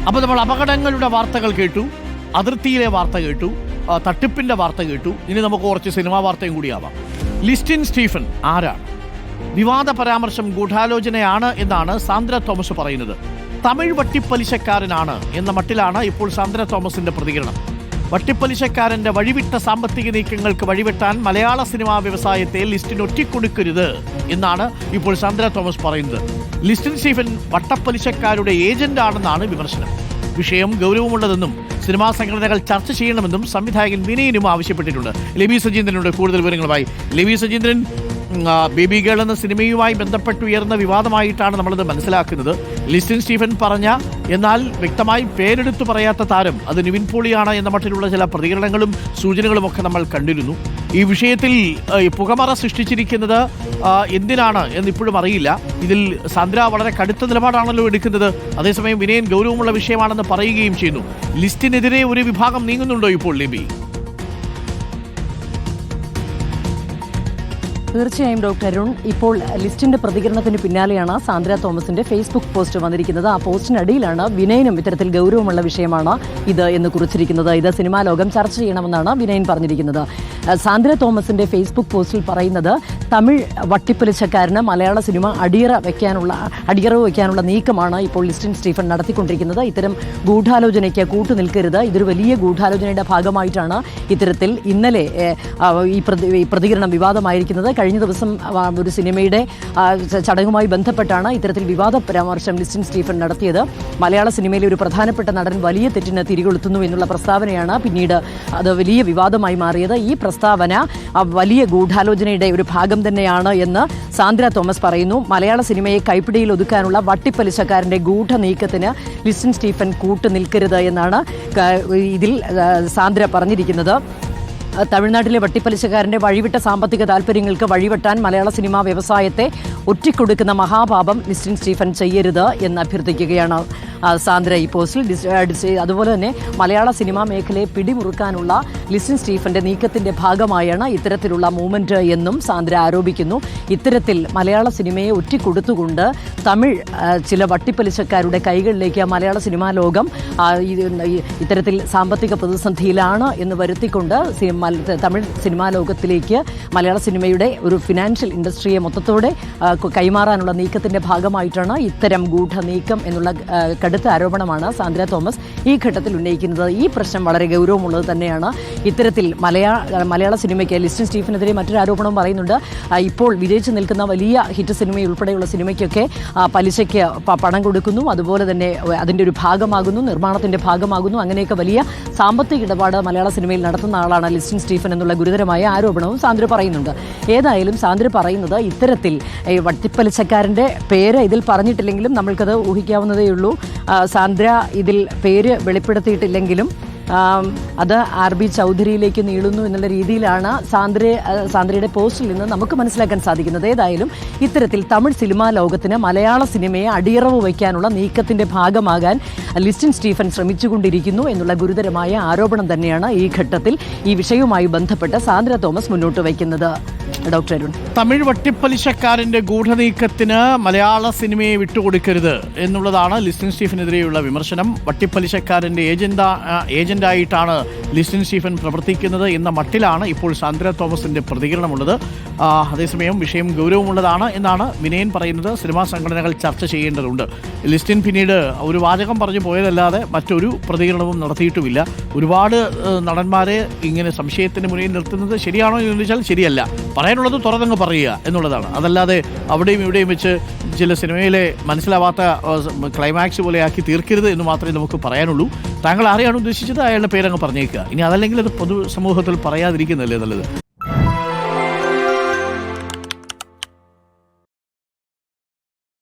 അപ്പോൾ നമ്മൾ അപകടങ്ങളുടെ വാർത്തകൾ കേട്ടു, അതിർത്തിയിലെ വാർത്ത കേട്ടു, തട്ടിപ്പിന്റെ വാർത്ത കേട്ടു. ഇനി നമുക്ക് കുറച്ച് സിനിമാ വാർത്തയും കൂടിയാവാം. ലിസ്റ്റിൻ സ്റ്റീഫൻ ആരാണ്? വിവാദ പരാമർശം ഗൂഢാലോചനയാണ് എന്നാണ് സാന്ദ്ര തോമസ് പറയുന്നത്. തമിഴ് വട്ടിപ്പലിശക്കാരനാണ് എന്ന മട്ടിലാണ് ഇപ്പോൾ സാന്ദ്ര തോമസിന്റെ പ്രതികരണം. വട്ടിപ്പലിശക്കാരന്റെ വഴിവിട്ട സാമ്പത്തിക നീക്കങ്ങൾക്ക് വഴിവെട്ടാൻ മലയാള സിനിമാ വ്യവസായത്തെ ലിസ്റ്റിൻ ഒറ്റിക്കൊടുക്കരുത് എന്നാണ് ഇപ്പോൾ സാന്ദ്ര തോമസ് പറയുന്നത്. ലിസ്റ്റിൻ സ്റ്റീഫൻ വട്ടപ്പലിശക്കാരുടെ ഏജന്റാണെന്നാണ് വിമർശനം. വിഷയം ഗൗരവമുള്ളതെന്നും സിനിമാ സംഘടനകൾ ചർച്ച ചെയ്യണമെന്നും സംവിധായകൻ വിനയനും ആവശ്യപ്പെട്ടിട്ടുണ്ട്. ലെബി സജീന്ദ്രനുണ്ട് കൂടുതൽ വിവരങ്ങളുമായി. ലെബി സജീന്ദ്രൻ, ബേബി ഗേൾ എന്ന സിനിമയുമായി ബന്ധപ്പെട്ടുയർന്ന വിവാദമായിട്ടാണ് നമ്മളത് മനസ്സിലാക്കുന്നത്. ലിസ്റ്റിൻ സ്റ്റീഫൻ പറഞ്ഞ എന്നാൽ വ്യക്തമായി പേരെടുത്തു പറയാത്ത താരം അത് നിവിൻ പോളിയാണ് എന്ന മട്ടിലുള്ള ചില പ്രതികരണങ്ങളും സൂചനകളും ഒക്കെ നമ്മൾ കണ്ടിരുന്നു. ഈ വിഷയത്തിൽ പുകമറ സൃഷ്ടിച്ചിരിക്കുന്നത് എന്തിനാണ് എന്നിപ്പോഴും അറിയില്ല. ഇതിൽ സാന്ദ്ര വളരെ കടുത്ത നിലപാടാണല്ലോ എടുക്കുന്നത്. അതേസമയം വിനയൻ ഗൗരവമുള്ള വിഷയമാണെന്ന് പറയുകയും ചെയ്യുന്നു. ലിസ്റ്റിനെതിരെ ഒരു വിഭാഗം നീങ്ങുന്നുണ്ടോ ഇപ്പോൾ ലെബി? തീർച്ചയായും ഡോക്ടർ അരുൺ, ഇപ്പോൾ ലിസ്റ്റിന്റെ പ്രതികരണത്തിന് പിന്നാലെയാണ് സാന്ദ്ര തോമസിന്റെ ഫേസ്ബുക്ക് പോസ്റ്റ് വന്നിരിക്കുന്നത്. ആ പോസ്റ്റിനടിയിലാണ് വിനയനും ഇത്തരത്തിൽ ഗൗരവമുള്ള വിഷയമാണ് ഇത് എന്ന് കുറിച്ചിരിക്കുന്നത്. ഇത് സിനിമാ ലോകം ചർച്ച ചെയ്യണമെന്നാണ് വിനയൻ പറഞ്ഞിരിക്കുന്നത്. സാന്ദ്ര തോമസിന്റെ ഫേസ്ബുക്ക് പോസ്റ്റിൽ പറയുന്നത്, തമിഴ് വട്ടിപ്പലിശക്കാരന് മലയാള സിനിമ അടിയറവ് വയ്ക്കാനുള്ള നീക്കമാണ് ഇപ്പോൾ ലിസ്റ്റിൻ സ്റ്റീഫൻ നടത്തിക്കൊണ്ടിരിക്കുന്നത്. ഇത്തരം ഗൂഢാലോചനയ്ക്ക് കൂട്ടുനിൽക്കരുത്. ഇതൊരു വലിയ ഗൂഢാലോചനയുടെ ഭാഗമായിട്ടാണ് ഇത്തരത്തിൽ ഇന്നലെ ഈ പ്രതികരണം വിവാദമായിരിക്കുന്നത്. കഴിഞ്ഞ ദിവസം ഒരു സിനിമയുടെ ചടങ്ങുമായി ബന്ധപ്പെട്ടാണ് ഇത്തരത്തിൽ വിവാദ പരാമർശം ലിസ്റ്റിൻ സ്റ്റീഫൻ നടത്തിയത്. മലയാള സിനിമയിലെ ഒരു പ്രധാനപ്പെട്ട നടൻ വലിയ തെറ്റിന് തിരികൊളുത്തുന്നു എന്നുള്ള പ്രസ്താവനയാണ് പിന്നീട് അത് വലിയ വിവാദമായി മാറിയത്. ഈ പ്രസ്താവന വലിയ ഗൂഢാലോചനയുടെ ഒരു ഭാഗം തന്നെയാണ് എന്ന് സാന്ദ്ര തോമസ് പറയുന്നു. മലയാള സിനിമയെ കൈപ്പിടിയിൽ ഒതുക്കാനുള്ള വട്ടിപ്പലിശക്കാരന്റെ ഗൂഢനീക്കത്തിന് ലിസ്റ്റിൻ സ്റ്റീഫൻ കൂട്ടുനിൽക്കരുത് എന്നാണ് ഇതിൽ സാന്ദ്ര പറഞ്ഞിരിക്കുന്നത്. തമിഴ്നാട്ടിലെ വട്ടിപ്പലിശക്കാരന്റെ വഴിവിട്ട സാമ്പത്തിക താല്പര്യങ്ങൾക്ക് വഴിവെട്ടാൻ മലയാള സിനിമാ വ്യവസായത്തെ ഒറ്റിക്കൊടുക്കുന്ന മഹാപാപം ലിസ്റ്റിൻ സ്റ്റീഫൻ ചെയ്യരുത് എന്ന് അഭ്യർത്ഥിക്കുകയാണ് സാന്ദ്ര ഈ പോസ്റ്റിൽ. അതുപോലെ തന്നെ മലയാള സിനിമാ മേഖലയെ പിടിമുറുക്കാനുള്ള ലിസ്റ്റിൻ സ്റ്റീഫന്റെ നീക്കത്തിന്റെ ഭാഗമായാണ് ഇത്തരത്തിലുള്ള മൂവ്മെന്റ് എന്നും സാന്ദ്ര ആരോപിക്കുന്നു. ഇത്തരത്തിൽ മലയാള സിനിമയെ ഒറ്റിക്കൊടുത്തുകൊണ്ട് തമിഴ് ചില വട്ടിപ്പലിശക്കാരുടെ കൈകളിലേക്ക് മലയാള സിനിമാ ലോകം ഇത്തരത്തിൽ സാമ്പത്തിക പ്രതിസന്ധിയിലാണ് എന്ന് വരുത്തിക്കൊണ്ട് തമിഴ് സിനിമാ ലോകത്തിലേക്ക് മലയാള സിനിമയുടെ ഒരു ഫിനാൻഷ്യൽ ഇൻഡസ്ട്രിയെ മൊത്തത്തോടെ കൈമാറാനുള്ള നീക്കത്തിന്റെ ഭാഗമായിട്ടാണ് ഇത്തരം ഗൂഢനീക്കം എന്നുള്ള കടുത്ത ആരോപണമാണ് സാന്ദ്ര തോമസ് ഈ ഘട്ടത്തിൽ ഉന്നയിക്കുന്നത്. ഈ പ്രശ്നം വളരെ ഗൗരവമുള്ളത് തന്നെയാണ്. ഇത്തരത്തിൽ മലയാള സിനിമയ്ക്ക് ലിസ്റ്റിൻ സ്റ്റീഫനെതിരെ മറ്റൊരു ആരോപണവും പറയുന്നുണ്ട്. ഇപ്പോൾ വിജയിച്ചു നിൽക്കുന്ന വലിയ ഹിറ്റ് സിനിമ ഉൾപ്പെടെയുള്ള സിനിമയ്ക്കൊക്കെ പലിശയ്ക്ക് പണം കൊടുക്കുന്നു, അതുപോലെ തന്നെ അതിൻ്റെ ഒരു ഭാഗമാകുന്നു, നിർമ്മാണത്തിൻ്റെ ഭാഗമാകുന്നു. അങ്ങനെയൊക്കെ വലിയ സാമ്പത്തിക ഇടപാട് മലയാള സിനിമയിൽ നടത്തുന്ന ആളാണ് ലിസ്റ്റിൻ സ്റ്റീഫൻ എന്നുള്ള ഗുരുതരമായ ആരോപണവും സാന്ദ്ര പറയുന്നുണ്ട്. ഏതായാലും സാന്ദ്ര പറയുന്നത് ഇത്തരത്തിൽ വട്ടിപ്പലിശക്കാരൻ്റെ പേര് ഇതിൽ പറഞ്ഞിട്ടില്ലെങ്കിലും നമ്മൾക്കത് ഊഹിക്കാവുന്നതേ ഉള്ളൂ. സാന്ദ്ര ഇതിൽ പേര് വെളിപ്പെടുത്തിയിട്ടില്ലെങ്കിലും അത് RB ചൗധരിയിലേക്ക് നീളുന്നു എന്നുള്ള രീതിയിലാണ് സാന്ദ്രയുടെ പോസ്റ്റിൽ നിന്ന് നമുക്ക് മനസ്സിലാക്കാൻ സാധിക്കുന്നത്. ഏതായാലും ഇത്തരത്തിൽ തമിഴ് സിനിമാ ലോകത്തിന് മലയാള സിനിമയെ അടിയറവ് വയ്ക്കാനുള്ള നീക്കത്തിന്റെ ഭാഗമാകാൻ ലിസ്റ്റിൻ സ്റ്റീഫൻ ശ്രമിച്ചുകൊണ്ടിരിക്കുന്നു എന്നുള്ള ഗുരുതരമായ ആരോപണം തന്നെയാണ് ഈ ഘട്ടത്തിൽ ഈ വിഷയവുമായി ബന്ധപ്പെട്ട് സാന്ദ്ര തോമസ് മുന്നോട്ട് വയ്ക്കുന്നത്. ഡോക്ടർ അരുൺ, തമിഴ് വട്ടിപ്പലിശക്കാരന്റെ ഗൂഢനീക്കത്തിന് മലയാള സിനിമയെ വിട്ടുകൊടുക്കരുത് എന്നുള്ളതാണ് ലിസ്റ്റിൻ സ്റ്റീഫനെതിരെയുള്ള വിമർശനം. വട്ടിപ്പലിശക്കാരന്റെ ഏജന്റായിട്ടാണ് ലിസ്റ്റിൻ സ്റ്റീഫൻ പ്രവർത്തിക്കുന്നത് എന്ന മട്ടിലാണ് ഇപ്പോൾ സാന്ദ്ര തോമസിന്റെ പ്രതികരണമുള്ളത്. അതേസമയം വിഷയം ഗൗരവമുള്ളതാണ് എന്നാണ് വിനയൻ പറയുന്നത്. സിനിമാ സംഘടനകൾ ചർച്ച ചെയ്യേണ്ടതുണ്ട്. ലിസ്റ്റിൻ പിന്നീട് ഒരു വാചകം പറഞ്ഞു പോയതല്ലാതെ മറ്റൊരു പ്രതികരണവും നടത്തിയിട്ടുമില്ല. ഒരുപാട് നടന്മാരെ ഇങ്ങനെ സംശയത്തിന് മുന്നിൽ നിർത്തുന്നത് ശരിയാണോ എന്ന് ചോദിച്ചാൽ ശരിയല്ല. പറയാനുള്ളത് തുറന്നങ്ങ് പറയുക എന്നുള്ളതാണ്. അതല്ലാതെ അവിടെയും ഇവിടെയും വെച്ച് ചില സിനിമയിലെ മനസ്സിലാവാത്ത ക്ലൈമാക്സ് പോലെ ആക്കി തീർക്കരുത് എന്ന് മാത്രമേ നമുക്ക് പറയാനുള്ളൂ. താങ്കൾ ആരെയാണ് ഉദ്ദേശിച്ചത് അയാളുടെ പേരങ്ങ് പറഞ്ഞേക്കുക. ഇനി അതല്ലെങ്കിൽ അത് പൊതുസമൂഹത്തിൽ പറയാതിരിക്കുന്നതല്ലേ നല്ലത്.